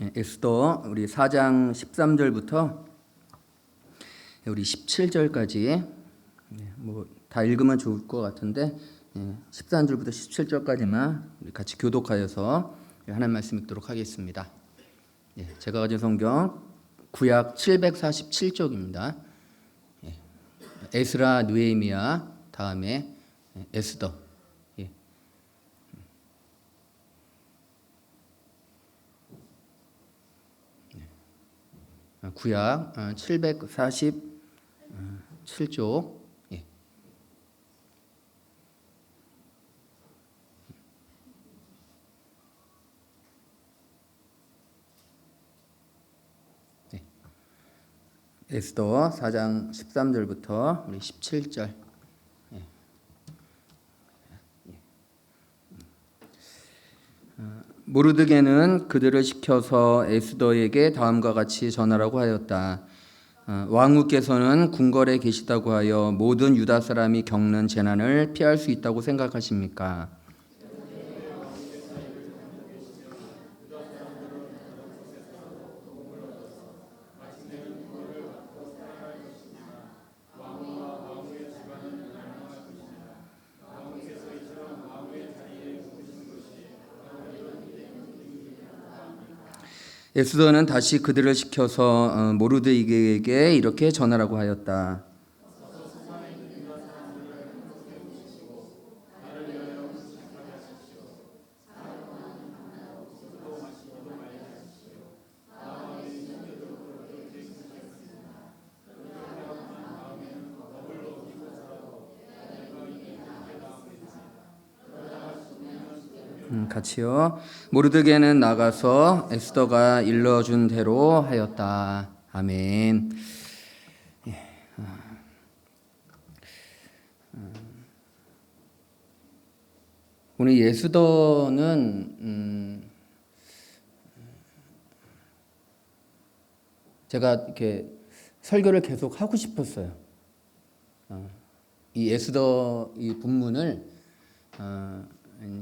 에스더 우리 4장 13절부터 우리 17절까지 뭐 다 읽으면 좋을 것 같은데 13절부터 17절까지만 우리 같이 교독하여서 하나님 말씀 읽도록 하겠습니다. 제가 가진 성경 구약 747쪽입니다. 에스라, 느헤미야, 다음에 에스더. 구약 747쪽. 에스더 4장 13절부터 우리 17절. 모르드게는 그들을 시켜서 에스더에게 다음과 같이 전하라고 하였다. 왕후께서는 궁궐에 계시다고 하여 모든 유다 사람이 겪는 재난을 피할 수 있다고 생각하십니까? 에스더는 다시 그들을 시켜서 모르드게에게 이렇게 전하라고 하였다. 같이요. 모르드게는 나가서 에스더가 일러준 대로 하였다. 아멘. 오늘 에스더는 제가 이렇게 설교를 계속 하고 싶었어요. 이 에스더 이 본문을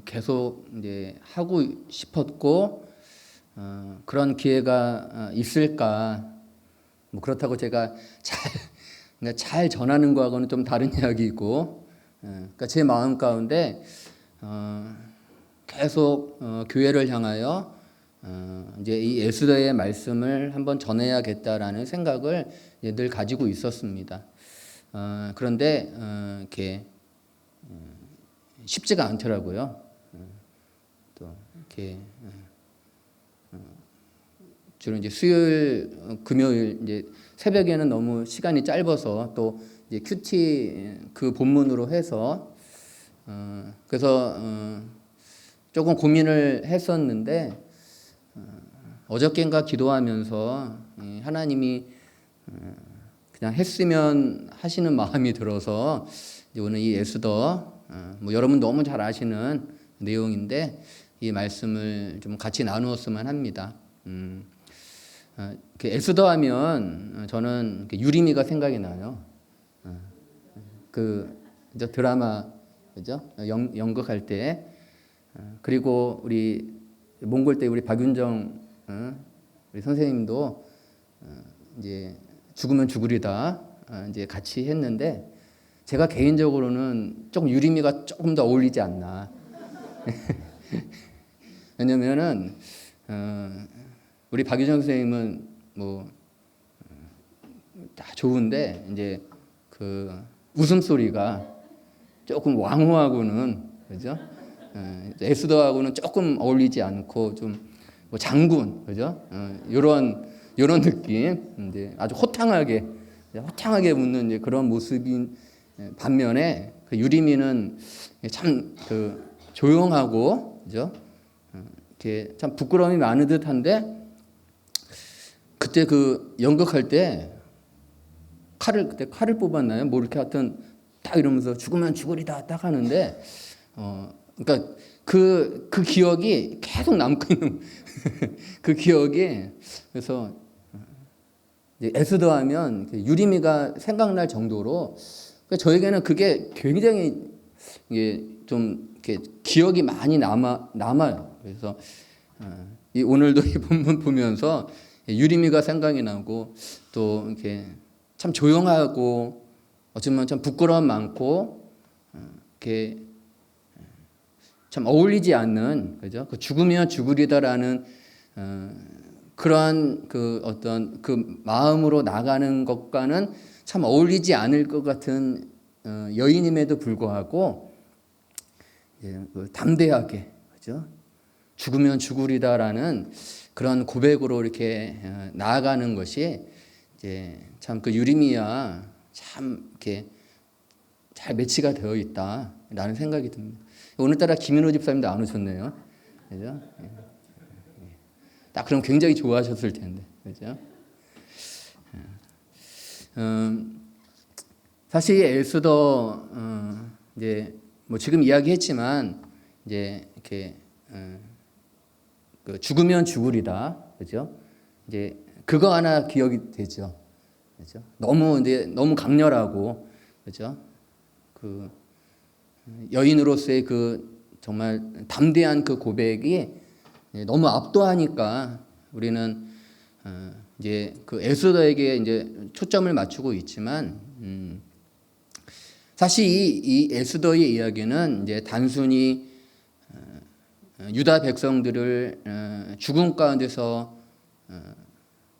계속 이제 하고 싶었고 그런 기회가 있을까? 뭐 그렇다고 제가 잘 전하는 거하고는 좀 다른 이야기고, 그러니까 제 마음 가운데 계속 교회를 향하여 이제 이 에스더의 말씀을 한번 전해야겠다라는 생각을 늘 가지고 있었습니다. 그런데 이렇게 쉽지가 않더라고요. 또 이렇게 주로 이제 수요일, 금요일 이제 새벽에는 너무 시간이 짧아서 또 이제 큐티 그 본문으로 해서 그래서 조금 고민을 했었는데 어저께인가 기도하면서 하나님이 그냥 했으면 하시는 마음이 들어서 이제 오늘 이 에스더 뭐 여러분 너무 잘 아시는 내용인데 이 말씀을 좀 같이 나누었으면 합니다. 에스더 하면 저는 유리미가 생각이 나요. 그 드라마 그죠? 연극할 때 그리고 우리 몽골 때 우리 박윤정 우리 선생님도 이제 죽으면 죽으리다 이제 같이 했는데. 제가 개인적으로는 조금 유리미가 조금 더 어울리지 않나. 왜냐면은 우리 박유정 선생님은 뭐 다 좋은데 이제 그 웃음소리가 조금 왕후하고는 그죠? 에스더하고는 조금 어울리지 않고 좀 뭐 장군 그죠? 요런 느낌. 이제 아주 호탕하게 웃는 이제 그런 모습인 반면에 그 유리미는 참 그 조용하고 그죠? 이렇게 참 부끄러움이 많은 듯한데 그때 그 연극할 때 그때 칼을 뽑았나요? 뭐 이렇게 하여튼 딱 이러면서 죽으면 죽으리다 딱 하는데 그러니까 그 기억이 계속 남고 있는 그 기억이 그래서 에스더 하면 유리미가 생각날 정도로 저에게는 그게 굉장히 이게 좀 이렇게 기억이 많이 남아요. 그래서 이 오늘도 이 본문 보면서 유리미가 생각이 나고 또 이렇게 참 조용하고 어쩌면 참 부끄러움 많고 이렇게 참 어울리지 않는 그죠? 그 죽으면 죽으리다라는 그러한 그 어떤 그 마음으로 나가는 것과는 참 어울리지 않을 것 같은 여인임에도 불구하고 담대하게 그죠? 죽으면 죽으리다라는 그런 고백으로 이렇게 나아가는 것이 이제 참 그 유리미야 참 이렇게 잘 매치가 되어 있다라는 생각이 듭니다. 오늘따라 김인호 집사님도 안 오셨네요. 그죠? 딱 그럼 굉장히 좋아하셨을 텐데. 그죠? 사실 에스더 이제 뭐 지금 이야기했지만 이제 이렇게 그 죽으면 죽으리다. 그죠? 이제 그거 하나 기억이 되죠. 그죠? 너무 강렬하고 그죠? 그 여인으로서의 그 정말 담대한 그 고백이 너무 압도하니까 우리는 이제 그 에스더에게 이제 초점을 맞추고 있지만 사실 이 에스더의 이야기는 이제 단순히 유다 백성들을 죽음 가운데서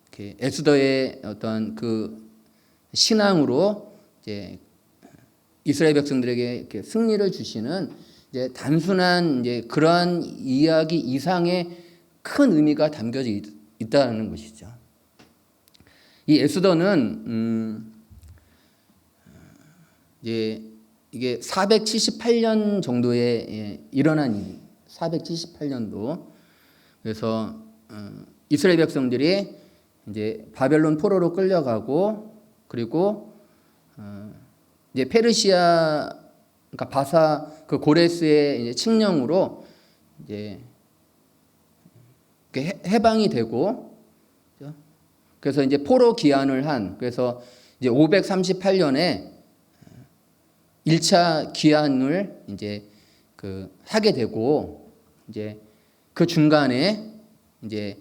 이렇게 에스더의 어떤 그 신앙으로 이제 이스라엘 백성들에게 이렇게 승리를 주시는 이제 단순한 이제 그러한 이야기 이상의 큰 의미가 담겨져 있다는 것이죠. 이 에스더는 이게 478년 정도에 일어난 일, 478년도. 그래서 이스라엘 백성들이 이제 바벨론 포로로 끌려가고 그리고 이제 페르시아 그러니까 바사 그 고레스의 이제 칙령으로 이제 해방이 되고 그래서 이제 포로 기한을 한 그래서 이제 538년에 1차 기한을 이제 그 하게 되고 이제 그 중간에 이제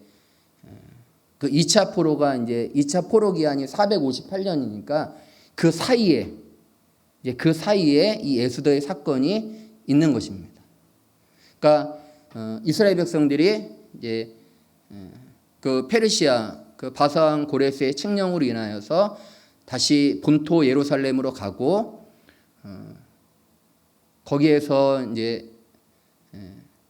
그 2차 포로가 이제 2차 포로 기한이 458년이니까 그 사이에 이 에스더의 사건이 있는 것입니다. 그러니까 이스라엘 백성들이 이제 그 페르시아 그 바사왕 고레스의 칙령으로 인하여서 다시 본토 예루살렘으로 가고 거기에서 이제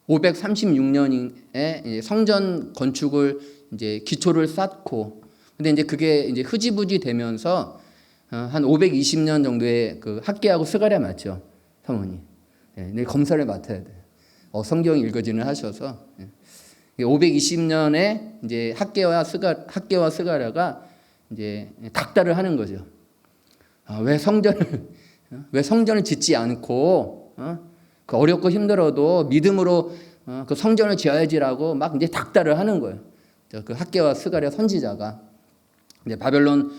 536년에 성전 건축을 이제 기초를 쌓고 근데 이제 그게 이제 흐지부지 되면서 한 520년 정도의 그 학개하고 스가랴 맞죠, 사모님? 네, 검사를 맡아야 돼. 성경 읽어지는 하셔서 520년에 이제 학개와 스가랴가 이제 닥달을 하는 거죠. 왜 성전을 짓지 않고 그 어렵고 힘들어도 믿음으로 그 성전을 지어야지라고 막 이제 닥달을 하는 거예요. 그 학개와 스가랴 선지자가 이제 바벨론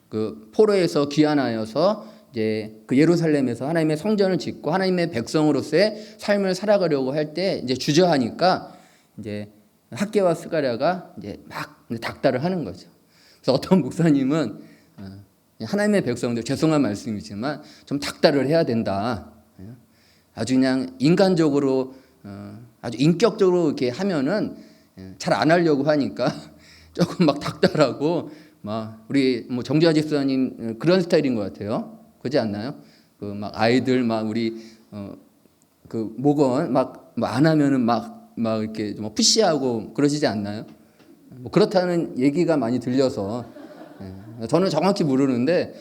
그 포로에서 귀환하여서 이제 그 예루살렘에서 하나님의 성전을 짓고 하나님의 백성으로서의 삶을 살아가려고 할 때 이제 주저하니까 이제 학개와 스가랴가 이제 막 닥달을 하는 거죠. 그래서 어떤 목사님은 하나님의 백성들 죄송한 말씀이지만 좀 닥달을 해야 된다. 아주 그냥 인간적으로 아주 인격적으로 이렇게 하면은 잘 안 하려고 하니까 조금 막 닥달하고 막 우리 뭐 정주하 집사님 그런 스타일인 것 같아요. 그렇지 않나요? 그 막 아이들 막 우리 그 목원 막 안 하면은 막 이렇게 좀 푸시하고 그러시지 않나요? 뭐 그렇다는 얘기가 많이 들려서 저는 정확히 모르는데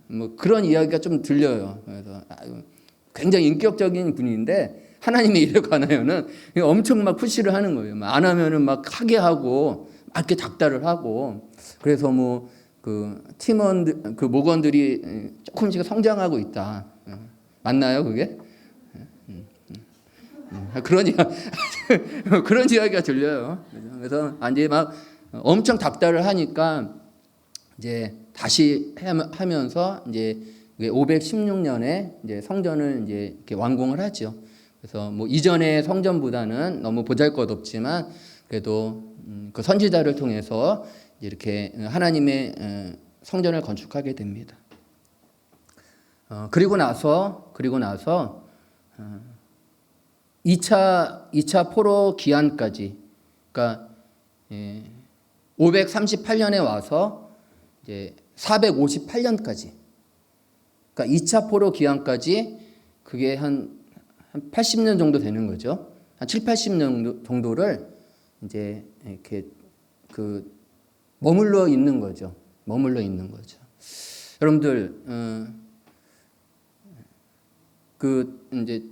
뭐 그런 이야기가 좀 들려요. 그래서 굉장히 인격적인 분인데 하나님의 일에 관하여는 엄청 막 푸시를 하는 거예요. 안 하면은 막 하게 하고 막 이렇게 닥달을 하고 그래서 뭐 그 팀원들 그 목원들이 조금씩 성장하고 있다. 맞나요, 그게? 그런 이야기가 들려요. 그래서 이제 막 엄청 닥달을 하니까 이제 다시 하면서 이제 516년에 이제 성전을 이제 이렇게 완공을 하죠. 그래서 뭐 이전의 성전보다는 너무 보잘것없지만 그래도 그 선지자를 통해서 이렇게 하나님의 성전을 건축하게 됩니다. 그리고 나서 2차 포로 기한까지, 그러니까 538년에 와서 이제 458년까지, 그러니까 2차 포로 기한까지 그게 한 80년 정도 되는 거죠. 한 7, 80년 정도를 이제 이렇게 머물러 있는 거죠. 여러분들, 이제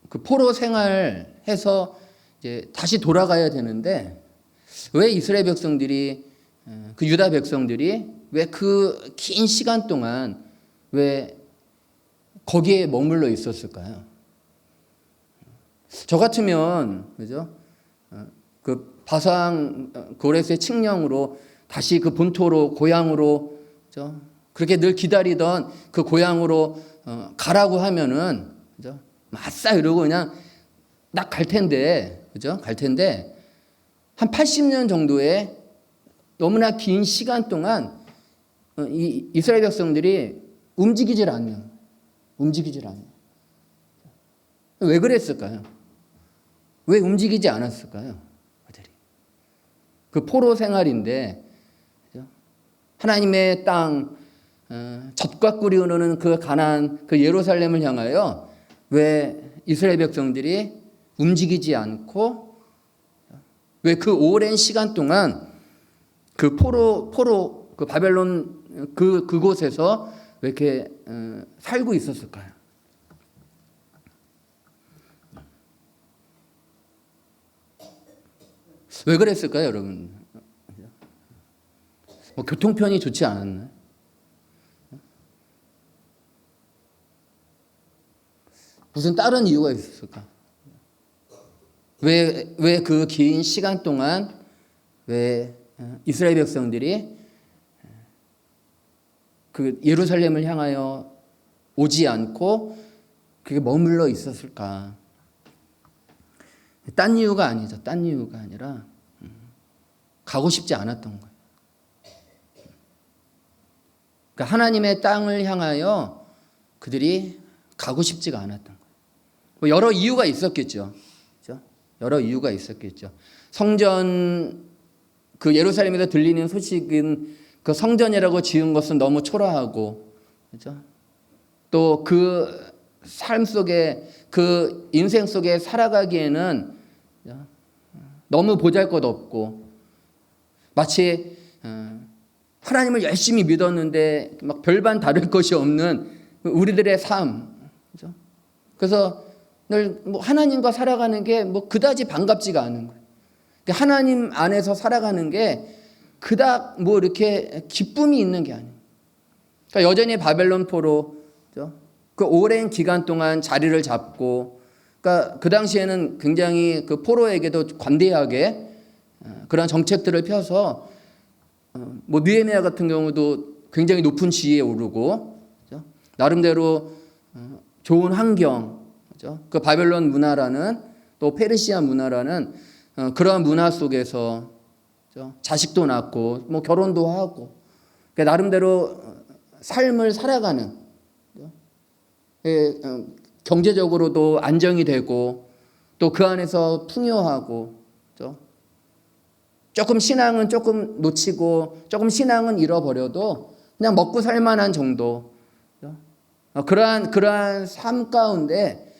그 포로 생활해서 이제 다시 돌아가야 되는데 왜 이스라엘 백성들이, 그 유다 백성들이 왜 그 긴 시간 동안 왜 거기에 머물러 있었을까요? 저 같으면, 그죠? 그 바산 고레스의 칙령으로 다시 그 본토로, 고향으로, 그죠? 그렇게 늘 기다리던 그 고향으로 가라고 하면은, 그죠? 아싸 이러고 그냥 딱 갈 텐데, 그죠? 갈 텐데, 한 80년 정도의 너무나 긴 시간 동안 이 이스라엘 백성들이 움직이질 않는. 왜 그랬을까요? 왜 움직이지 않았을까요? 그 포로 생활인데, 그죠? 하나님의 땅, 젖과 꿀이 흐르는 그 가나안, 그 예루살렘을 향하여 왜 이스라엘 백성들이 움직이지 않고, 왜 그 오랜 시간 동안 그 포로 그 바벨론 그곳에서 왜 이렇게 살고 있었을까요? 왜 그랬을까요, 여러분? 뭐 교통편이 좋지 않았나요? 무슨 다른 이유가 있었을까? 왜 그 긴 시간 동안 왜 이스라엘 백성들이 그 예루살렘을 향하여 오지 않고 그게 머물러 있었을까? 딴 이유가 아니죠. 딴 이유가 아니라 가고 싶지 않았던 거예요. 그러니까 하나님의 땅을 향하여 그들이 가고 싶지가 않았던 거예요. 뭐 여러 이유가 있었겠죠. 그렇죠? 여러 이유가 있었겠죠. 성전, 그 예루살렘에서 들리는 소식은 그 성전이라고 지은 것은 너무 초라하고, 그렇죠? 또 그 삶 속에, 그 인생 속에 살아가기에는 너무 보잘것없고, 마치 하나님을 열심히 믿었는데 막 별반 다를 것이 없는 우리들의 삶, 그렇죠? 그래서 늘 뭐 하나님과 살아가는 게 뭐 그다지 반갑지가 않은 거예요. 하나님 안에서 살아가는 게 그닥 뭐 이렇게 기쁨이 있는 게 아니에요. 그러니까 여전히 바벨론 포로, 그렇죠? 그 오랜 기간 동안 자리를 잡고, 그러니까 그 당시에는 굉장히 그 포로에게도 관대하게 그런 정책들을 펴서 뭐 느헤미야 같은 경우도 굉장히 높은 지위에 오르고, 그렇죠? 나름대로 좋은 환경, 그렇죠? 그 바벨론 문화라는, 또 페르시아 문화라는 그러한 문화 속에서, 그렇죠? 자식도 낳고 뭐 결혼도 하고, 그러니까 나름대로 삶을 살아가는, 경제적으로도 안정이 되고 또 그 안에서 풍요하고, 그렇죠? 조금 신앙은 조금 놓치고 조금 신앙은 잃어버려도 그냥 먹고 살만한 정도, 그렇죠? 그러한 삶 가운데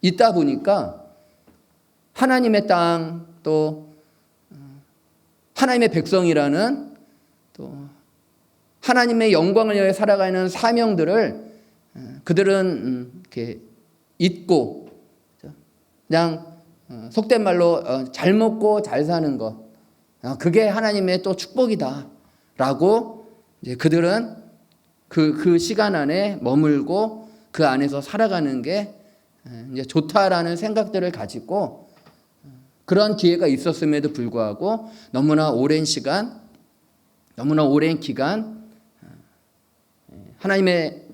있다 보니까 하나님의 땅, 또 하나님의 백성이라는, 또 하나님의 영광을 위해 살아가는 사명들을 그들은 이렇게 잊고, 그냥 속된 말로 잘 먹고 잘 사는 것, 그게 하나님의 또 축복이다라고 이제 그들은 그 시간 안에 머물고 그 안에서 살아가는 게 이제 좋다라는 생각들을 가지고, 그런 기회가 있었음에도 불구하고 너무나 오랜 시간, 너무나 오랜 기간 하나님의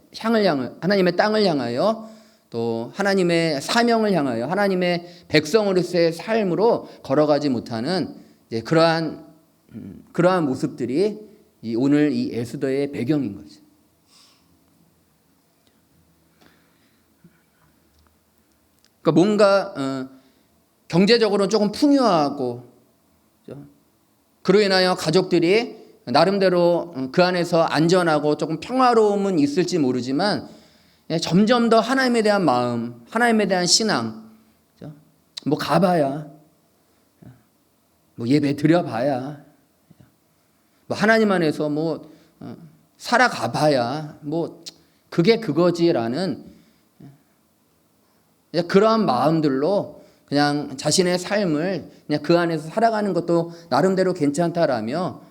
땅을 향하여 또 하나님의 사명을 향하여 하나님의 백성으로서의 삶으로 걸어가지 못하는 이제 그러한 모습들이 오늘 이 에스더의 배경인 거죠. 그러니까 뭔가 경제적으로 조금 풍요하고, 그로 인하여 가족들이 나름대로 그 안에서 안전하고 조금 평화로움은 있을지 모르지만 점점 더 하나님에 대한 마음, 하나님에 대한 신앙, 뭐 가봐야, 뭐 예배 드려봐야, 뭐 하나님 안에서 뭐 살아가봐야 뭐 그게 그거지라는 그러한 마음들로 그냥 자신의 삶을 그냥 그 안에서 살아가는 것도 나름대로 괜찮다라며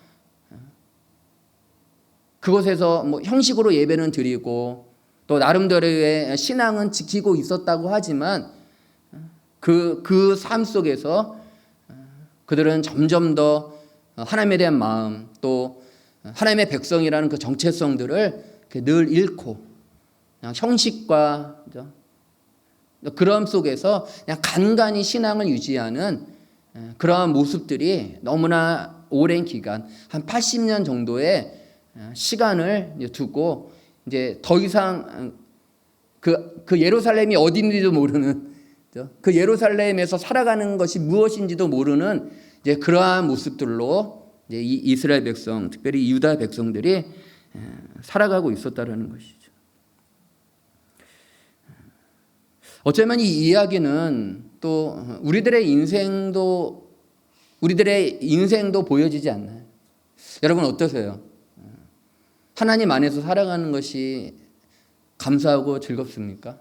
그곳에서 뭐 형식으로 예배는 드리고 또 나름대로의 신앙은 지키고 있었다고 하지만 그 삶 속에서 그들은 점점 더 하나님에 대한 마음 또 하나님의 백성이라는 그 정체성들을 늘 잃고 그냥 형식과 그런 속에서 그냥 간간히 신앙을 유지하는 그러한 모습들이 너무나 오랜 기간 한 80년 정도의 시간을 두고 이제 더 이상 그 예루살렘이 어딘지도 모르는 그 예루살렘에서 살아가는 것이 무엇인지도 모르는 이제 그러한 모습들로 이제 이 이스라엘 백성, 특별히 유다 백성들이 살아가고 있었다라는 것이죠. 어쩌면 이 이야기는 또 우리들의 인생도 보여지지 않나요? 여러분 어떠세요? 하나님 안에서 살아가는 것이 감사하고 즐겁습니까?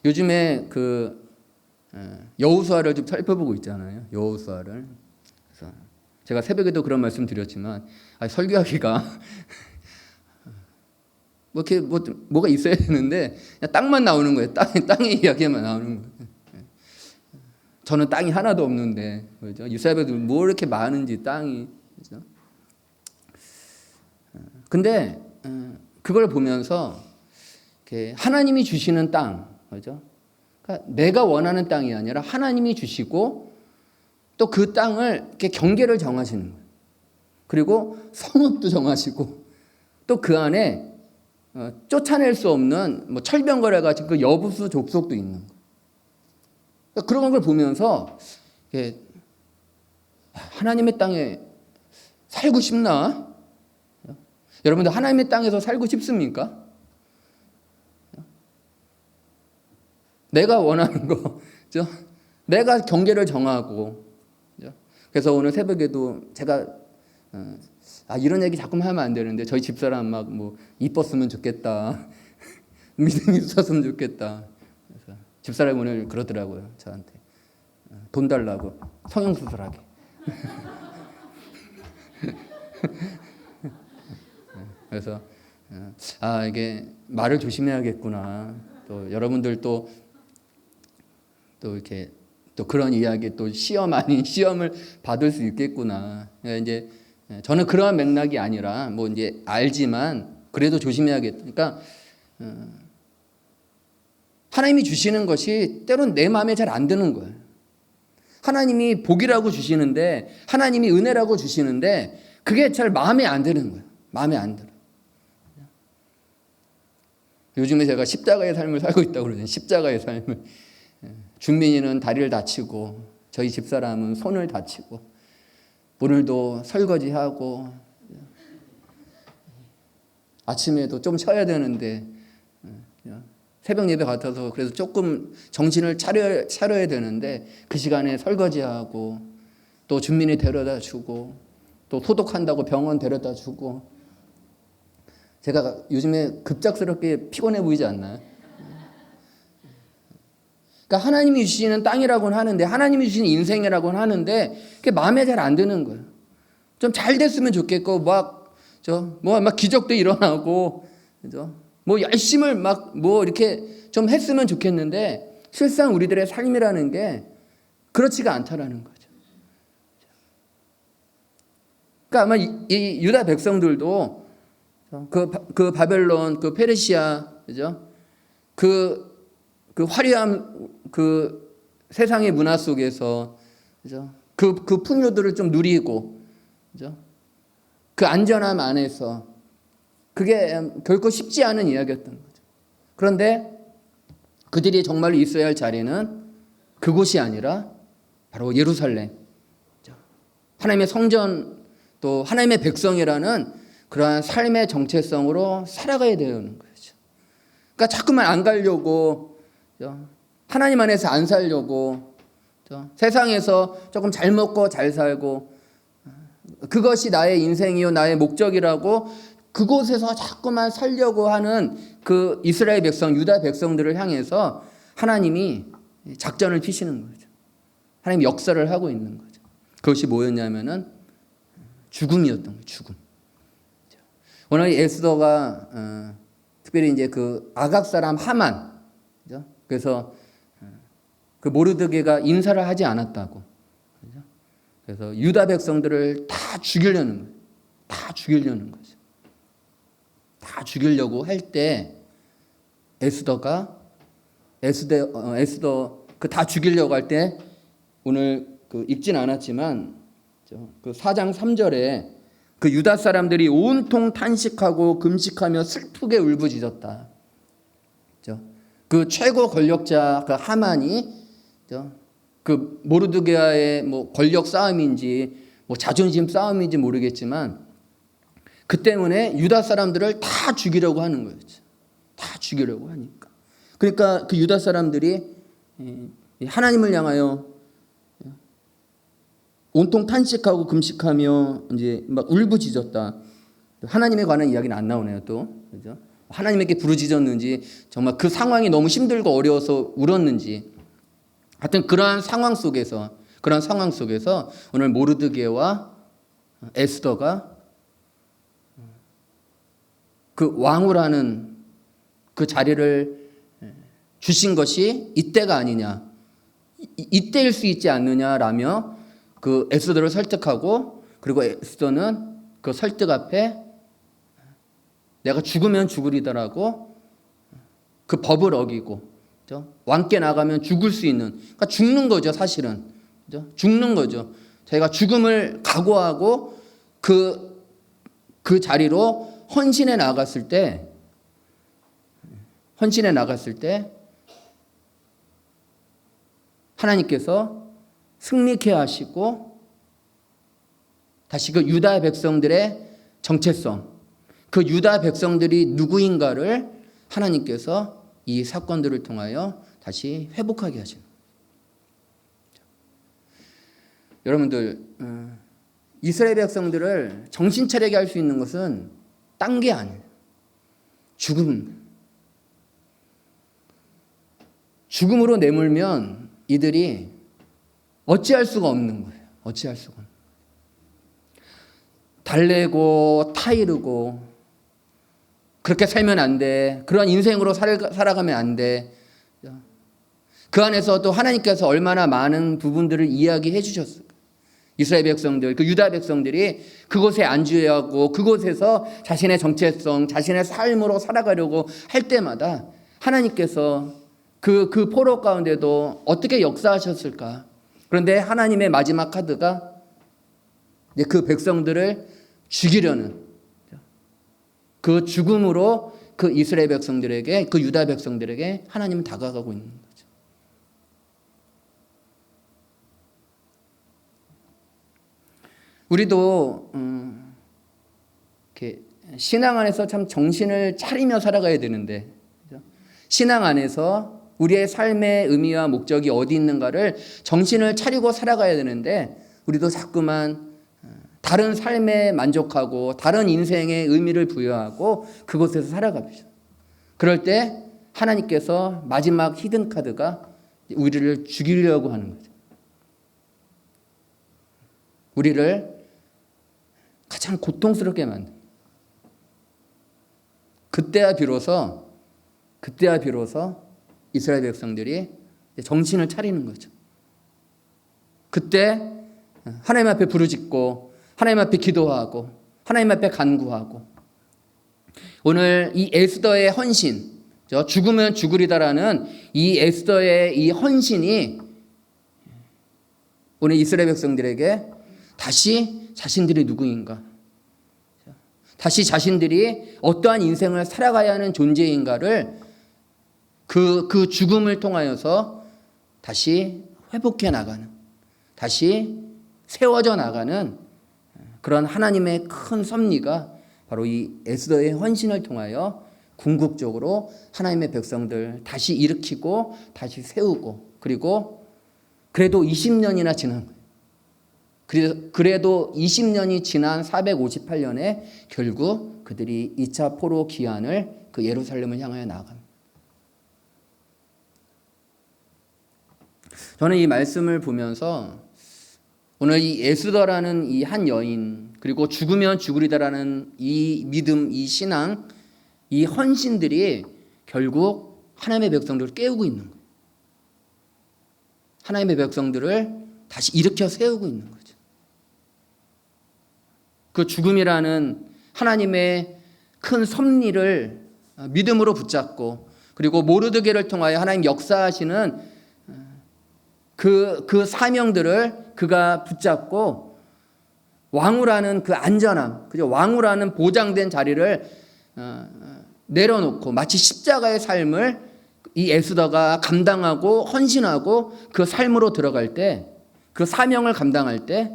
요즘에 그 여호수아를 좀 살펴보고 있잖아요. 여호수아를. 그래서 제가 새벽에도 그런 말씀 드렸지만 설교하기가 뭐 이렇게 뭐가 있어야 되는데 그냥 땅만 나오는 거예요. 땅의 이야기만 나오는 거예요. 저는 땅이 하나도 없는데 그렇죠? 이스라엘에도 뭐 이렇게 많은지 땅이. 그렇죠? 근데 그걸 보면서 하나님이 주시는 땅, 그렇죠? 그러니까 내가 원하는 땅이 아니라 하나님이 주시고 또 그 땅을 이렇게 경계를 정하시는 거예요. 그리고 성읍도 정하시고 또 그 안에 쫓아낼 수 없는 뭐 철병거래 가지고 그 여부수 족속도 있는 거예요. 그러니까 그런 걸 보면서 하나님의 땅에 살고 싶나? 여러분들 하나님의 땅에서 살고 싶습니까? 내가 원하는 거, 내가 경계를 정하고. 그래서 오늘 새벽에도 제가 이런 얘기 자꾸만 하면 안 되는데 저희 집사람 막 뭐 이뻤으면 좋겠다, 믿음이 있었으면 좋겠다. 그래서 집사람이 오늘 그러더라고요 저한테 돈 달라고 성형수술하게. 그래서 이게 말을 조심해야겠구나. 또 여러분들 또 이렇게 또 그런 이야기 또 시험 아닌 시험을 받을 수 있겠구나. 이제 저는 그러한 맥락이 아니라 뭐 이제 알지만 그래도 조심해야겠다. 그러니까 하나님이 주시는 것이 때론 내 마음에 잘 안 드는 거예요. 하나님이 복이라고 주시는데 하나님이 은혜라고 주시는데 그게 잘 마음에 안 드는 거예요. 마음에 안 들어. 요즘에 제가 십자가의 삶을 살고 있다고 그러잖아요. 십자가의 삶을. 준민이는 다리를 다치고 저희 집사람은 손을 다치고 오늘도 설거지하고 아침에도 좀 쉬어야 되는데 새벽 예배 같아서 그래서 조금 정신을 차려야 되는데 그 시간에 설거지하고 또 준민이 데려다 주고 또 소독한다고 병원 데려다 주고. 제가 요즘에 급작스럽게 피곤해 보이지 않나요? 그러니까 하나님이 주시는 땅이라고는 하는데 하나님이 주시는 인생이라고는 하는데 그게 마음에 잘 안 드는 거예요. 좀 잘 됐으면 좋겠고 막 기적도 일어나고 그죠? 뭐 열심을 막 뭐 이렇게 좀 했으면 좋겠는데 실상 우리들의 삶이라는 게 그렇지가 않다라는 거죠. 그러니까 아마 이 유다 백성들도 그 바벨론, 그 페르시아, 그죠? 그 화려한 그 세상의 문화 속에서, 그죠? 그 풍요들을 좀 누리고, 그죠? 그 안전함 안에서 그게 결코 쉽지 않은 이야기였던 거죠. 그런데 그들이 정말로 있어야 할 자리는 그곳이 아니라 바로 예루살렘, 하나님의 성전, 또 하나님의 백성이라는 그러한 삶의 정체성으로 살아가야 되는 거죠. 그러니까 자꾸만 안 가려고, 하나님 안에서 안 살려고, 세상에서 조금 잘 먹고 잘 살고, 그것이 나의 인생이요 나의 목적이라고 그곳에서 자꾸만 살려고 하는 그 이스라엘 백성, 유다 백성들을 향해서 하나님이 작전을 피시는 거죠. 하나님이 역사를 하고 있는 거죠. 그것이 뭐였냐면은 죽음이었던 거예요. 죽음. 오늘 에스더가 특별히 이제 그 아각 사람 하만, 그죠? 그래서 그 모르드게가 인사를 하지 않았다고, 그죠? 그래서 유다 백성들을 다 죽이려는 거예요. 다 죽이려는 거죠. 다 죽이려고 할 때 에스더 그 다 죽이려고 할 때 오늘 그 읽진 않았지만 그 4장 3절에 그 유다 사람들이 온통 탄식하고 금식하며 슬프게 울부짖었다. 그 최고 권력자 그 하만이 그 모르드게와의 뭐 권력 싸움인지 뭐 자존심 싸움인지 모르겠지만 그 때문에 유다 사람들을 다 죽이려고 하는 거예요. 다 죽이려고 하니까. 그러니까 그 유다 사람들이 하나님을 향하여 온통 탄식하고 금식하며 이제 막 울부짖었다. 하나님에 관한 이야기는 안 나오네요, 또. 그죠? 하나님에게 부르짖었는지, 정말 그 상황이 너무 힘들고 어려워서 울었는지. 하여튼 그러한 상황 속에서 오늘 모르드게와 에스더가 그 왕후라는 그 자리를 주신 것이 이때가 아니냐, 이때일 수 있지 않느냐라며 그 에스더를 설득하고, 그리고 에스더는 그 설득 앞에 내가 죽으면 죽으리더라고 그 법을 어기고, 그죠? 왕께 나가면 죽을 수 있는, 그러니까 죽는 거죠, 사실은. 그죠? 죽는 거죠. 자기가 죽음을 각오하고 그 자리로 헌신해 나갔을 때 하나님께서 승리케 하시고, 다시 그 유다 백성들의 정체성, 그 유다 백성들이 누구인가를 하나님께서 이 사건들을 통하여 다시 회복하게 하시는 거예요. 여러분들, 이스라엘 백성들을 정신 차리게 할 수 있는 것은 딴 게 아니에요. 죽음으로 내몰면 이들이 어찌할 수가 없는 거예요. 어찌할 수가 없는 거예요. 달래고 타이르고 그렇게 살면 안 돼. 그런 인생으로 살아가면 안 돼. 그 안에서도 하나님께서 얼마나 많은 부분들을 이야기해 주셨어요. 이스라엘 백성들, 그 유다 백성들이 그곳에 안주하고 그곳에서 자신의 정체성, 자신의 삶으로 살아가려고 할 때마다 하나님께서 그 포로 가운데도 어떻게 역사하셨을까? 그런데 하나님의 마지막 카드가 그 백성들을 죽이려는, 그 죽음으로 그 이스라엘 백성들에게, 그 유다 백성들에게 하나님은 다가가고 있는 거죠. 우리도 이렇게 신앙 안에서 참 정신을 차리며 살아가야 되는데, 신앙 안에서 우리의 삶의 의미와 목적이 어디 있는가를 정신을 차리고 살아가야 되는데, 우리도 자꾸만 다른 삶에 만족하고 다른 인생의 의미를 부여하고 그곳에서 살아갑니다. 그럴 때 하나님께서 마지막 히든 카드가 우리를 죽이려고 하는 거죠. 우리를 가장 고통스럽게 만듭니다. 그때야 비로소 이스라엘 백성들이 정신을 차리는 거죠. 그때 하나님 앞에 부르짖고 하나님 앞에 기도하고 하나님 앞에 간구하고, 오늘 이 에스더의 헌신, 죽으면 죽으리다라는 이 에스더의 이 헌신이 오늘 이스라엘 백성들에게 다시 자신들이 누구인가, 다시 자신들이 어떠한 인생을 살아가야 하는 존재인가를 그 죽음을 통하여서 다시 회복해 나가는, 다시 세워져 나가는 그런 하나님의 큰 섭리가 바로 이 에스더의 헌신을 통하여 궁극적으로 하나님의 백성들 다시 일으키고 다시 세우고, 그리고 그래도 20년이나 지난 거예요. 그래도 20년이 지난 458년에 결국 그들이 2차 포로 기한을 그 예루살렘을 향하여 나아갑니다. 저는 이 말씀을 보면서 오늘 이 에스더라는 이 한 여인, 그리고 죽으면 죽으리다라는 이 믿음, 이 신앙, 이 헌신들이 결국 하나님의 백성들을 깨우고 있는 거예요. 하나님의 백성들을 다시 일으켜 세우고 있는 거죠. 그 죽음이라는 하나님의 큰 섭리를 믿음으로 붙잡고, 그리고 모르드게를 통하여 하나님 역사하시는 그 사명들을 그가 붙잡고 왕후라는 그 안전함, 그죠? 왕후라는 보장된 자리를 내려놓고 마치 십자가의 삶을 이 에스더가 감당하고 헌신하고 그 삶으로 들어갈 때, 그 사명을 감당할 때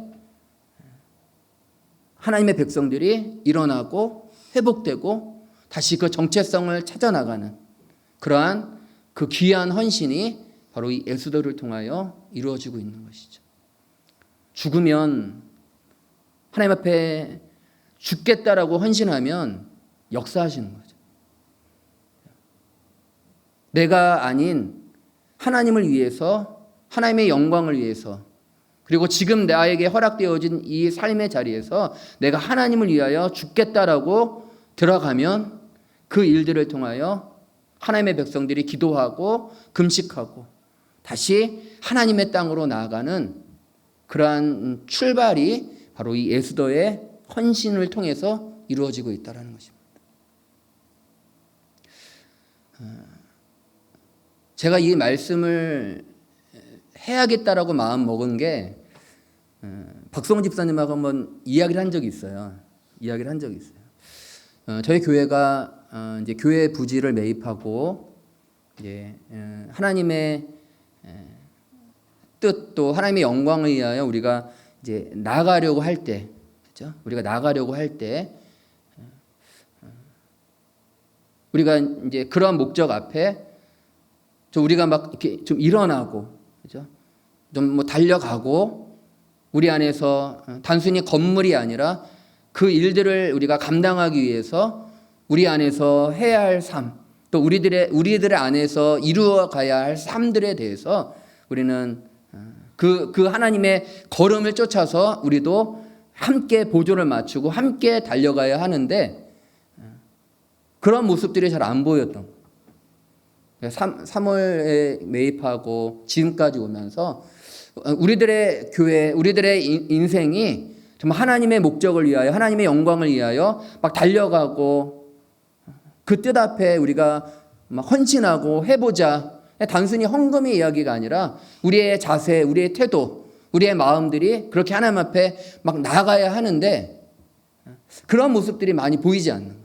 하나님의 백성들이 일어나고 회복되고 다시 그 정체성을 찾아나가는 그러한 그 귀한 헌신이 바로 이 에스더를 통하여 이루어지고 있는 것이죠. 죽으면, 하나님 앞에 죽겠다라고 헌신하면 역사하시는 거죠. 내가 아닌 하나님을 위해서, 하나님의 영광을 위해서, 그리고 지금 나에게 허락되어진 이 삶의 자리에서 내가 하나님을 위하여 죽겠다라고 들어가면 그 일들을 통하여 하나님의 백성들이 기도하고 금식하고 다시 하나님의 땅으로 나아가는 그러한 출발이 바로 이 에스더의 헌신을 통해서 이루어지고 있다는 것입니다. 제가 이 말씀을 해야겠다라고 마음 먹은 게 박성훈 집사님하고 한번 이야기를 한 적이 있어요. 저희 교회가 이제 교회 부지를 매입하고 이제 하나님의 뜻, 또 하나님의 영광을 위하여 우리가 이제 나가려고 할 때, 그렇죠? 우리가 나가려고 할 때 우리가 이제 그러한 목적 앞에 우리가 막 이렇게 좀 일어나고, 그렇죠? 좀 뭐 달려가고, 우리 안에서 단순히 건물이 아니라 그 일들을 우리가 감당하기 위해서 우리 안에서 해야 할 삶, 또 우리들의 안에서 이루어가야 할 삶들에 대해서 우리는 그 하나님의 걸음을 쫓아서 우리도 함께 보조를 맞추고 함께 달려가야 하는데 그런 모습들이 잘 안 보였던 거예요. 3월에 매입하고 지금까지 오면서 우리들의 교회, 우리들의 인생이 정말 하나님의 목적을 위하여, 하나님의 영광을 위하여 막 달려가고 그 뜻 앞에 우리가 막 헌신하고 해보자. 단순히 헌금의 이야기가 아니라 우리의 자세, 우리의 태도, 우리의 마음들이 그렇게 하나님 앞에 막 나가야 하는데 그런 모습들이 많이 보이지 않는 거예요.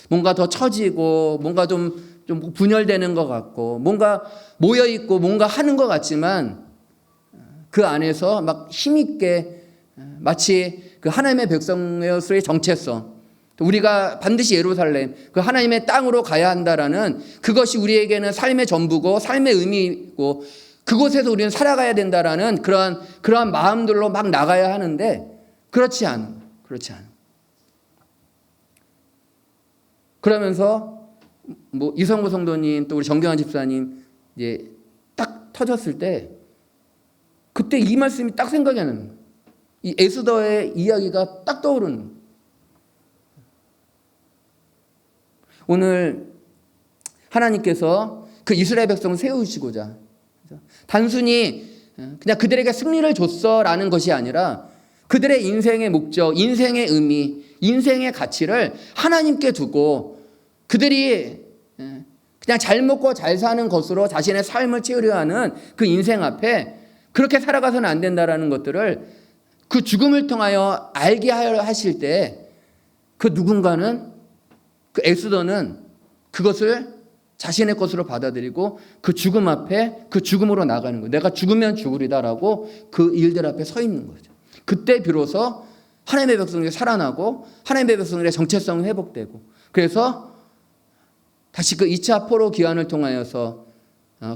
뭔가 더 처지고 뭔가 좀 분열되는 것 같고 뭔가 모여있고 뭔가 하는 것 같지만 그 안에서 막 힘있게 마치 그 하나님의 백성의 정체성, 우리가 반드시 예루살렘, 그 하나님의 땅으로 가야 한다라는 그것이 우리에게는 삶의 전부고 삶의 의미이고 그곳에서 우리는 살아가야 된다라는 그러한 마음들로 막 나가야 하는데 그렇지 않은. 그러면서 뭐 이성구 성도님 또 우리 정경환 집사님 이제 딱 터졌을 때 그때 이 말씀이 딱 생각이 나는 거예요. 이 에스더의 이야기가 딱 떠오르는 거예요. 오늘 하나님께서 그 이스라엘 백성을 세우시고자 단순히 그냥 그들에게 승리를 줬어라는 것이 아니라 그들의 인생의 목적, 인생의 의미, 인생의 가치를 하나님께 두고 그들이 그냥 잘 먹고 잘 사는 것으로 자신의 삶을 채우려 하는 그 인생 앞에 그렇게 살아가서는 안 된다라는 것들을 그 죽음을 통하여 알게 하실 때 그 누군가는, 그 엑소더는 그것을 자신의 것으로 받아들이고 그 죽음 앞에 그 죽음으로 나가는 거예요. 내가 죽으면 죽으리다라고 그 일들 앞에 서 있는 거죠. 그때 비로소 하나님의 백성들이 살아나고 하나님의 백성들의 정체성이 회복되고, 그래서 다시 그 2차 포로 기환을 통하여서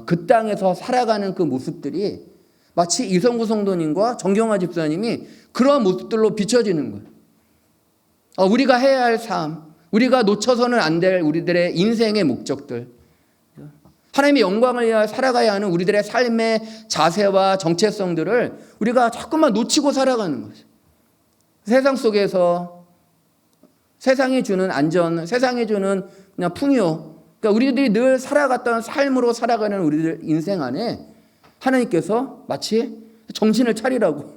그 땅에서 살아가는 그 모습들이 마치 이성구 성도님과 정경화 집사님이 그러한 모습들로 비춰지는 거예요. 우리가 해야 할 삶, 우리가 놓쳐서는 안 될 우리들의 인생의 목적들, 하나님의 영광을 위하여 살아가야 하는 우리들의 삶의 자세와 정체성들을 우리가 자꾸만 놓치고 살아가는 거죠. 세상 속에서 세상이 주는 안전, 세상이 주는 그냥 풍요, 그러니까 우리들이 늘 살아갔던 삶으로 살아가는 우리들 인생 안에 하나님께서 마치 정신을 차리라고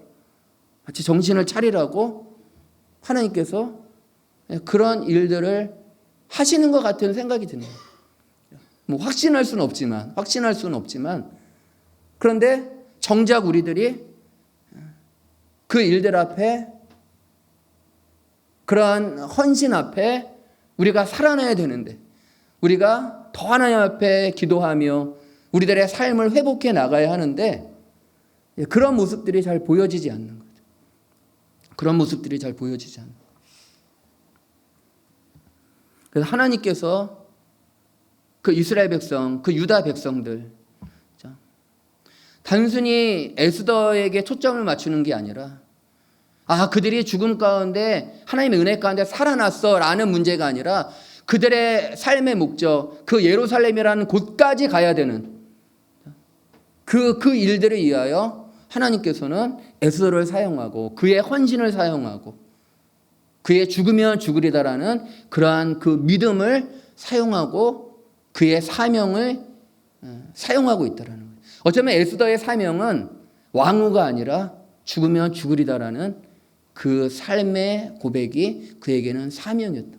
하나님께서 그런 일들을 하시는 것 같은 생각이 듭니다. 뭐 확신할 수는 없지만 그런데 정작 우리들이 그 일들 앞에, 그러한 헌신 앞에 우리가 살아나야 되는데, 우리가 더 하나님 앞에 기도하며 우리들의 삶을 회복해 나가야 하는데 그런 모습들이 잘 보여지지 않는 거죠. 그래서 하나님께서 그 이스라엘 백성, 그 유다 백성들, 단순히 에스더에게 초점을 맞추는 게 아니라 그들이 죽음 가운데 하나님의 은혜 가운데 살아났어라는 문제가 아니라 그들의 삶의 목적, 그 예루살렘이라는 곳까지 가야 되는 그 일들을 위하여 하나님께서는 에스더를 사용하고 그의 헌신을 사용하고 그의 죽으면 죽으리다라는 그러한 그 믿음을 사용하고 그의 사명을 사용하고 있다라는 거예요. 어쩌면 에스더의 사명은 왕후가 아니라 죽으면 죽으리다라는 그 삶의 고백이 그에게는 사명이었다.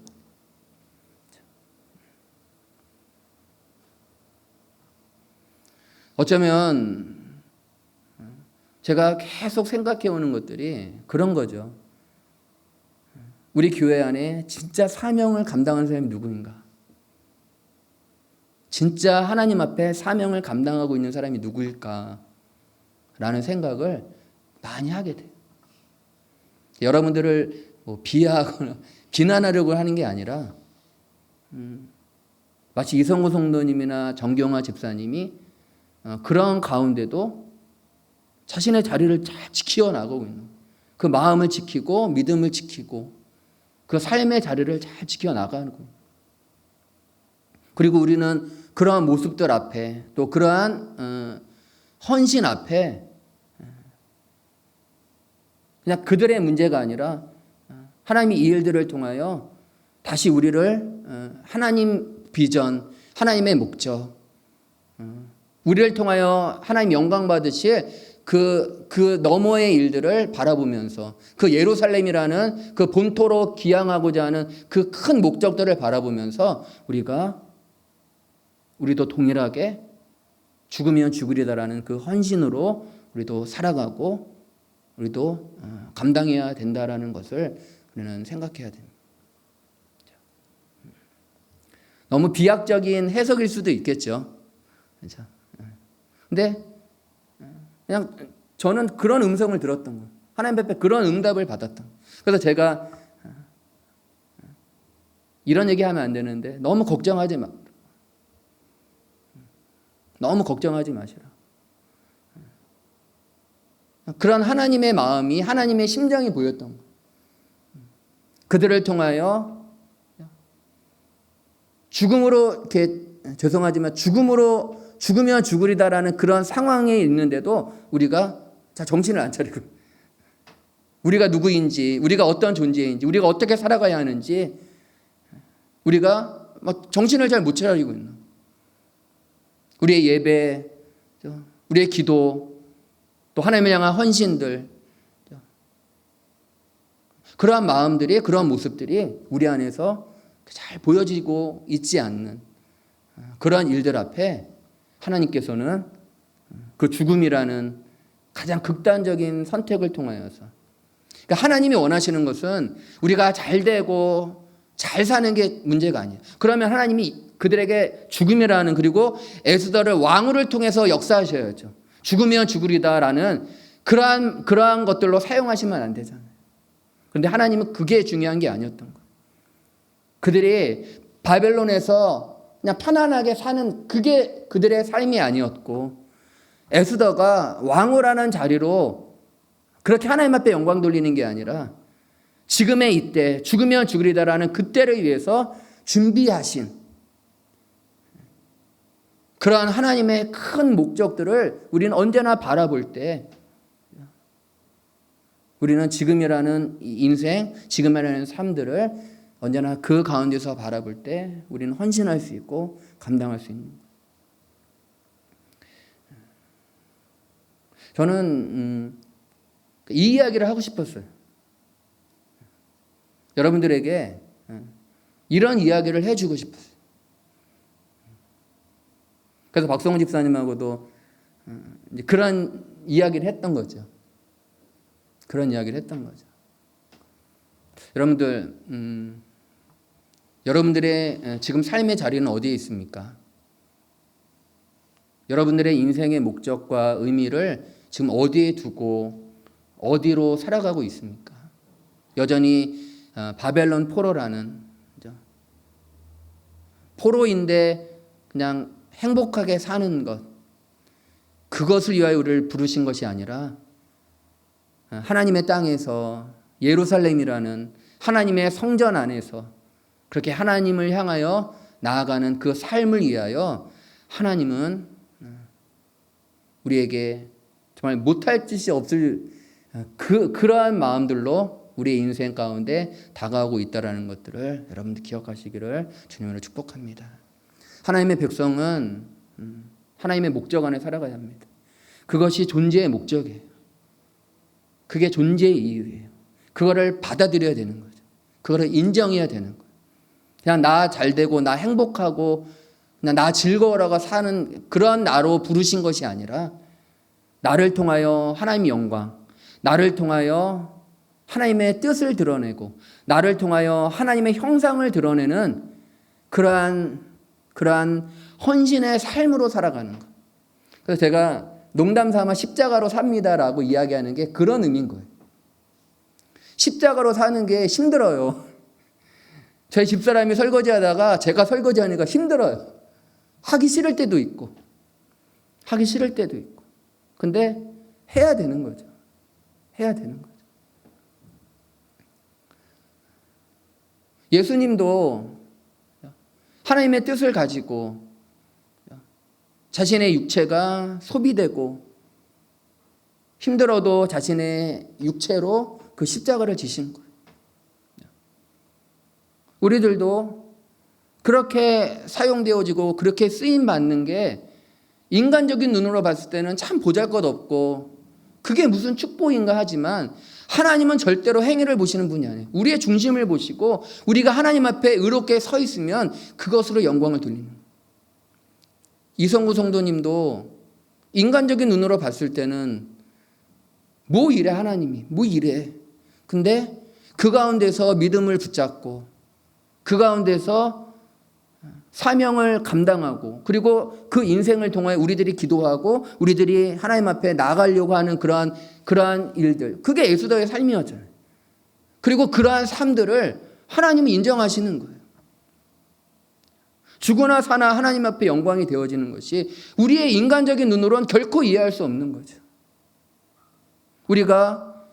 어쩌면 제가 계속 생각해 오는 것들이 그런 거죠. 우리 교회 안에 진짜 사명을 감당하는 사람이 누구인가? 진짜 하나님 앞에 사명을 감당하고 있는 사람이 누구일까? 라는 생각을 많이 하게 돼요. 여러분들을 비하하거나 비난하려고 하는 게 아니라 마치 이성구 성도님이나 정경화 집사님이 그런 가운데도 자신의 자리를 잘 지켜 나가고 있는, 그 마음을 지키고 믿음을 지키고 그 삶의 자리를 잘 지켜 나가는 거예요. 그리고 우리는 그러한 모습들 앞에, 또 그러한 헌신 앞에 그냥 그들의 문제가 아니라 하나님이 이 일들을 통하여 다시 우리를 하나님 비전, 하나님의 목적, 우리를 통하여 하나님 영광 받으실 그 너머의 일들을 바라보면서 그 예루살렘이라는 그 본토로 기양하고자 하는 그 큰 목적들을 바라보면서 우리도 동일하게 죽으면 죽으리다라는 그 헌신으로 우리도 살아가고 우리도 감당해야 된다라는 것을 우리는 생각해야 됩니다. 너무 비약적인 해석일 수도 있겠죠. 그렇죠? 근데 그냥 저는 그런 음성을 들었던 거예요. 하나님 앞에 그런 응답을 받았던 거예요. 그래서 제가 이런 얘기하면 안 되는데 너무 걱정하지 마시라. 그런 하나님의 마음이, 하나님의 심정이 보였던 거예요. 그들을 통하여 죽음으로, 이렇게 죄송하지만 죽으면 죽으리다라는 그런 상황에 있는데도 우리가 정신을 안 차리고, 우리가 누구인지, 우리가 어떤 존재인지, 우리가 어떻게 살아가야 하는지 우리가 정신을 잘 못 차리고 있는, 우리의 예배, 우리의 기도, 또 하나님을 향한 헌신들, 그러한 마음들이, 그러한 모습들이 우리 안에서 잘 보여지고 있지 않는 그러한 일들 앞에 하나님께서는 그 죽음이라는 가장 극단적인 선택을 통하여서, 그러니까 하나님이 원하시는 것은 우리가 잘 되고 잘 사는 게 문제가 아니에요. 그러면 하나님이 그들에게 죽음이라는, 그리고 에스더를 왕후를 통해서 역사하셔야죠. 죽으면 죽으리다라는 그러한 것들로 사용하시면 안 되잖아요. 그런데 하나님은 그게 중요한 게 아니었던 거예요. 그들이 바벨론에서 그냥 편안하게 사는 그게 그들의 삶이 아니었고, 에스더가 왕후라는 자리로 그렇게 하나님 앞에 영광 돌리는 게 아니라 지금의 이때, 죽으면 죽으리다라는 그때를 위해서 준비하신 그러한 하나님의 큰 목적들을 우리는 언제나 바라볼 때, 우리는 지금이라는 인생, 지금이라는 삶들을 언제나 그 가운데서 바라볼 때 우리는 헌신할 수 있고 감당할 수 있는 거예요. 저는 이 이야기를 하고 싶었어요. 여러분들에게 이런 이야기를 해주고 싶었어요. 그래서 박성훈 집사님하고도 이제 그런 이야기를 했던 거죠. 그런 이야기를 했던 거죠. 여러분들, 여러분들의 지금 삶의 자리는 어디에 있습니까? 여러분들의 인생의 목적과 의미를 지금 어디에 두고 어디로 살아가고 있습니까? 여전히 바벨론 포로라는, 포로인데 그냥 행복하게 사는 것, 그것을 위하여 우리를 부르신 것이 아니라 하나님의 땅에서, 예루살렘이라는 하나님의 성전 안에서 그렇게 하나님을 향하여 나아가는 그 삶을 위하여 하나님은 우리에게 정말 못할 짓이 없을 그러한 마음들로 우리의 인생 가운데 다가오고 있다는 것들을 여러분들 기억하시기를 주님으로 축복합니다. 하나님의 백성은 하나님의 목적 안에 살아가야 합니다. 그것이 존재의 목적이에요. 그게 존재의 이유예요. 그거를 받아들여야 되는 거죠. 그거를 인정해야 되는 거예요. 그냥 나 잘되고 나 행복하고 그냥 나 즐거워라고 사는 그런 나로 부르신 것이 아니라, 나를 통하여 하나님의 영광, 나를 통하여 하나님의 뜻을 드러내고 나를 통하여 하나님의 형상을 드러내는 그러한 헌신의 삶으로 살아가는 것. 그래서 제가 농담 삼아 십자가로 삽니다라고 이야기하는 게 그런 의미인 거예요. 십자가로 사는 게 힘들어요. 저희 집사람이 설거지하다가 제가 설거지하니까 힘들어요. 하기 싫을 때도 있고 하기 싫을 때도 있고. 근데 해야 되는 거죠. 해야 되는 거죠. 예수님도 하나님의 뜻을 가지고 자신의 육체가 소비되고 힘들어도 자신의 육체로 그 십자가를 지신 거예요. 우리들도 그렇게 사용되어지고 그렇게 쓰임받는 게 인간적인 눈으로 봤을 때는 참 보잘것없고 그게 무슨 축복인가 하지만, 하나님은 절대로 행위를 보시는 분이 아니에요. 우리의 중심을 보시고 우리가 하나님 앞에 의롭게 서 있으면 그것으로 영광을 돌리는 거예요. 이성구 성도님도 인간적인 눈으로 봤을 때는 뭐 이래, 하나님이 뭐 이래. 근데 그 가운데서 믿음을 붙잡고 그 가운데서 사명을 감당하고, 그리고 그 인생을 통해 우리들이 기도하고 우리들이 하나님 앞에 나가려고 하는 그러한 일들, 그게 에스더의 삶이었잖아요. 그리고 그러한 삶들을 하나님은 인정하시는 거예요. 죽으나 사나 하나님 앞에 영광이 되어지는 것이 우리의 인간적인 눈으로는 결코 이해할 수 없는 거죠. 우리가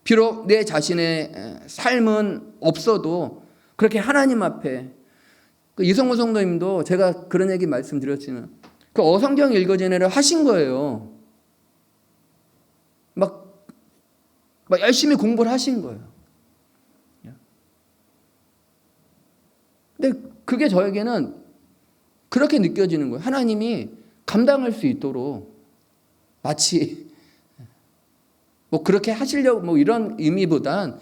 비록 내 자신의 삶은 없어도 그렇게 하나님 앞에, 이성구 성도님도 제가 그런 얘기 말씀드렸지만 그 어성경 읽어지는 애를 하신 거예요. 막 열심히 공부를 하신 거예요. 근데 그게 저에게는 그렇게 느껴지는 거예요. 하나님이 감당할 수 있도록 마치 뭐 그렇게 하시려고 뭐 이런 의미보단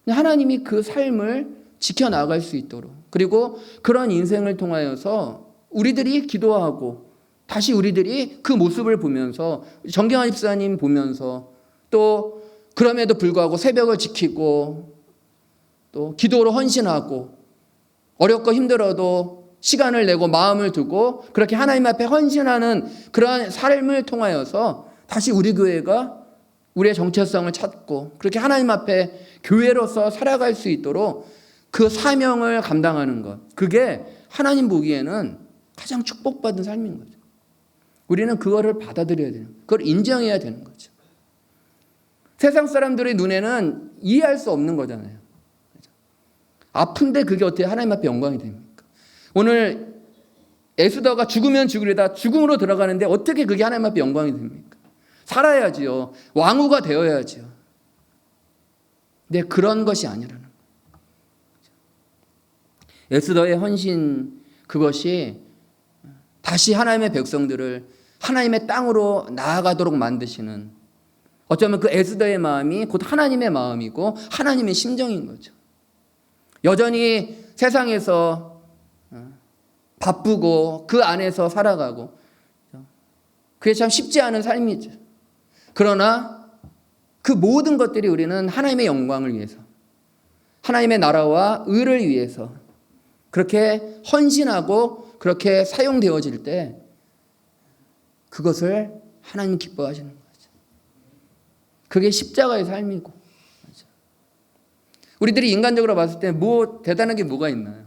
하나님이 그 삶을 지켜나갈 수 있도록, 그리고 그런 인생을 통하여서 우리들이 기도하고 다시 우리들이 그 모습을 보면서 정경환 집사님 보면서 또 그럼에도 불구하고 새벽을 지키고 또 기도로 헌신하고 어렵고 힘들어도 시간을 내고 마음을 두고 그렇게 하나님 앞에 헌신하는 그러한 삶을 통하여서 다시 우리 교회가 우리의 정체성을 찾고 그렇게 하나님 앞에 교회로서 살아갈 수 있도록 그 사명을 감당하는 것, 그게 하나님 보기에는 가장 축복받은 삶인 거죠. 우리는 그거를 받아들여야 되는 거예요. 그걸 인정해야 되는 거죠. 세상 사람들의 눈에는 이해할 수 없는 거잖아요. 아픈데 그게 어떻게 하나님 앞에 영광이 됩니까? 오늘 에스더가 죽으면 죽으리다 죽음으로 들어가는데 어떻게 그게 하나님 앞에 영광이 됩니까? 살아야지요. 왕후가 되어야지요. 근데 그런 것이 아니라는 거예요. 에스더의 헌신, 그것이 다시 하나님의 백성들을 하나님의 땅으로 나아가도록 만드시는, 어쩌면 그 에스더의 마음이 곧 하나님의 마음이고 하나님의 심정인 거죠. 여전히 세상에서 바쁘고 그 안에서 살아가고 그게 참 쉽지 않은 삶이죠. 그러나 그 모든 것들이 우리는 하나님의 영광을 위해서, 하나님의 나라와 의를 위해서 그렇게 헌신하고 그렇게 사용되어질 때 그것을 하나님 기뻐하시는 거죠. 그게 십자가의 삶이고. 우리들이 인간적으로 봤을 때 뭐 대단한 게 뭐가 있나요?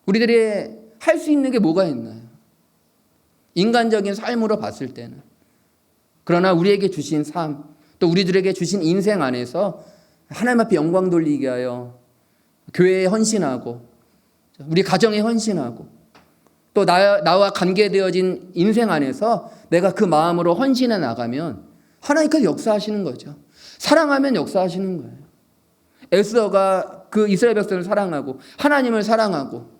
우리들이 할 수 있는 게 뭐가 있나요? 인간적인 삶으로 봤을 때는. 그러나 우리에게 주신 삶, 또 우리들에게 주신 인생 안에서 하나님 앞에 영광 돌리게 하여 교회에 헌신하고 우리 가정에 헌신하고 또 나와 관계되어진 인생 안에서 내가 그 마음으로 헌신해 나가면 하나님께서 역사하시는 거죠. 사랑하면 역사하시는 거예요. 에스더가 그 이스라엘 백성을 사랑하고 하나님을 사랑하고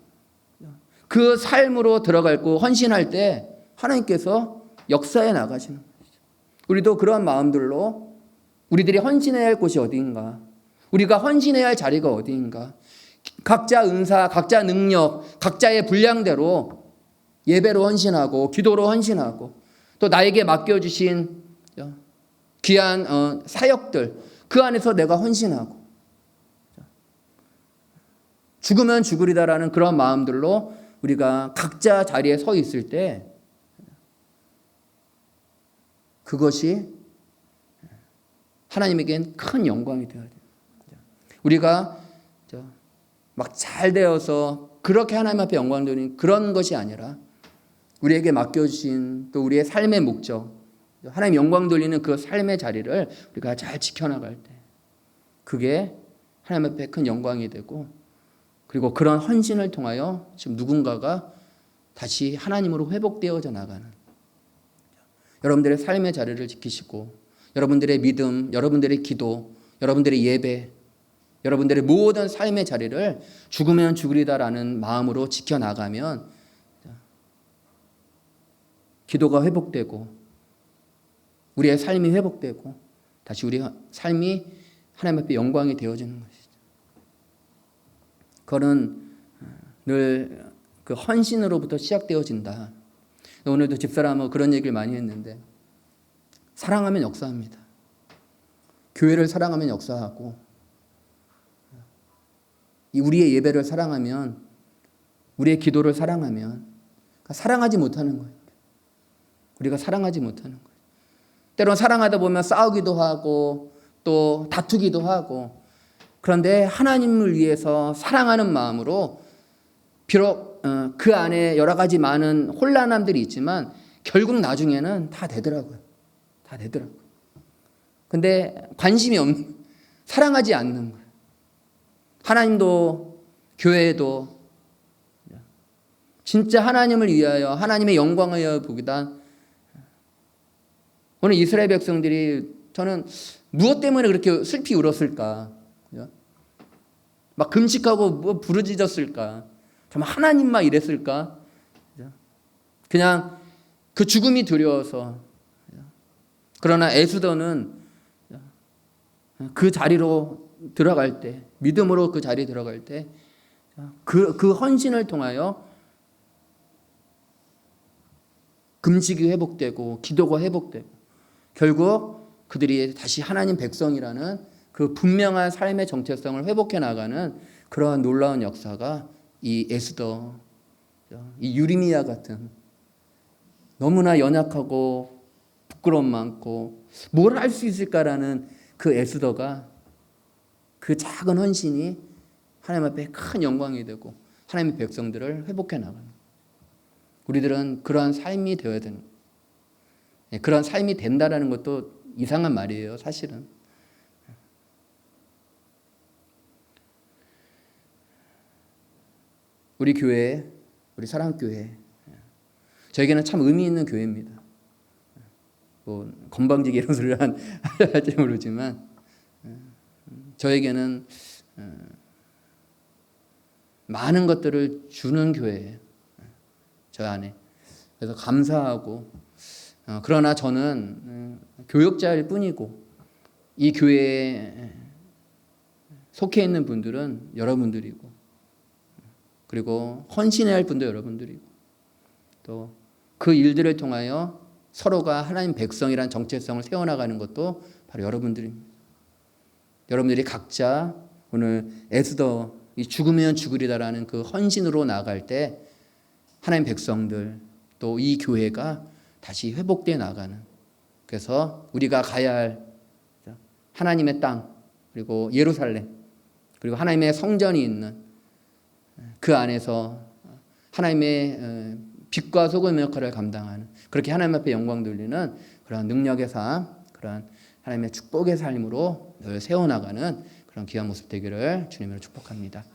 그 삶으로 들어가고 헌신할 때 하나님께서 역사해 나가시는 거죠. 우리도 그러한 마음들로 우리들이 헌신해야 할 곳이 어디인가, 우리가 헌신해야 할 자리가 어디인가, 각자 은사, 각자 능력, 각자의 분량대로 예배로 헌신하고 기도로 헌신하고 또 나에게 맡겨주신 귀한 사역들, 그 안에서 내가 헌신하고 죽으면 죽으리다라는 그런 마음들로 우리가 각자 자리에 서 있을 때 그것이 하나님에겐 큰 영광이 되어야 돼요. 우리가 막 잘 되어서 그렇게 하나님 앞에 영광 돌리는 그런 것이 아니라 우리에게 맡겨주신 또 우리의 삶의 목적, 하나님 영광 돌리는 그 삶의 자리를 우리가 잘 지켜나갈 때 그게 하나님 앞에 큰 영광이 되고, 그리고 그런 헌신을 통하여 지금 누군가가 다시 하나님으로 회복되어져 나가는, 여러분들의 삶의 자리를 지키시고 여러분들의 믿음, 여러분들의 기도, 여러분들의 예배, 여러분들의 모든 삶의 자리를 죽으면 죽으리다라는 마음으로 지켜나가면 기도가 회복되고 우리의 삶이 회복되고 다시 우리 삶이 하나님 앞에 영광이 되어지는 것이죠. 그거는 늘 그 헌신으로부터 시작되어진다. 오늘도 집사람하고 그런 얘기를 많이 했는데, 사랑하면 역사합니다. 교회를 사랑하면 역사하고 우리의 예배를 사랑하면, 우리의 기도를 사랑하면, 사랑하지 못하는 거예요. 우리가 사랑하지 못하는 거예요. 때로는 사랑하다 보면 싸우기도 하고 또 다투기도 하고, 그런데 하나님을 위해서 사랑하는 마음으로 비록 그 안에 여러 가지 많은 혼란함들이 있지만 결국 나중에는 다 되더라고요. 다 되더라고요. 근데 관심이 없는, 사랑하지 않는 거예요. 하나님도 교회도 진짜 하나님을 위하여, 하나님의 영광을 위하여 보기다. 오늘 이스라엘 백성들이, 저는 무엇 때문에 그렇게 슬피 울었을까? 막 금식하고 뭐 부르짖었을까? 정말 하나님만 이랬을까? 그냥 그 죽음이 두려워서. 그러나 에스더는 그 자리로 들어갈 때, 믿음으로 그 자리에 들어갈 때 그 헌신을 통하여 금식이 회복되고 기도가 회복되고 결국 그들이 다시 하나님 백성이라는 그 분명한 삶의 정체성을 회복해 나가는 그러한 놀라운 역사가 이 에스더, 이 유리미야 같은 너무나 연약하고 부끄러움 많고 뭘 할 수 있을까라는 그 에스더가 그 작은 헌신이 하나님 앞에 큰 영광이 되고 하나님의 백성들을 회복해 나가는, 우리들은 그러한 삶이 되어야 되는, 그러한 삶이 된다라는 것도 이상한 말이에요, 사실은. 우리 교회, 우리 사랑교회, 저에게는 참 의미 있는 교회입니다. 뭐 건방지게 이런 소리를 할지 모르지만 저에게는 많은 것들을 주는 교회예요, 저 안에. 그래서 감사하고, 그러나 저는 교역자일 뿐이고 이 교회에 속해 있는 분들은 여러분들이고, 그리고 헌신해야 할 분도 여러분들이고, 또 그 일들을 통하여 서로가 하나님 백성이란 정체성을 세워나가는 것도 바로 여러분들입니다. 여러분들이 각자 오늘 에스더, 이 죽으면 죽으리다라는 그 헌신으로 나아갈 때 하나님 백성들, 또 이 교회가 다시 회복되어 나가는, 그래서 우리가 가야 할 하나님의 땅, 그리고 예루살렘, 그리고 하나님의 성전이 있는 그 안에서 하나님의 빛과 소금의 역할을 감당하는, 그렇게 하나님 앞에 영광 돌리는 그런 능력의 삶, 그런 하나님의 축복의 삶으로 늘 세워나가는 그런 귀한 모습 되기를 주님으로 축복합니다.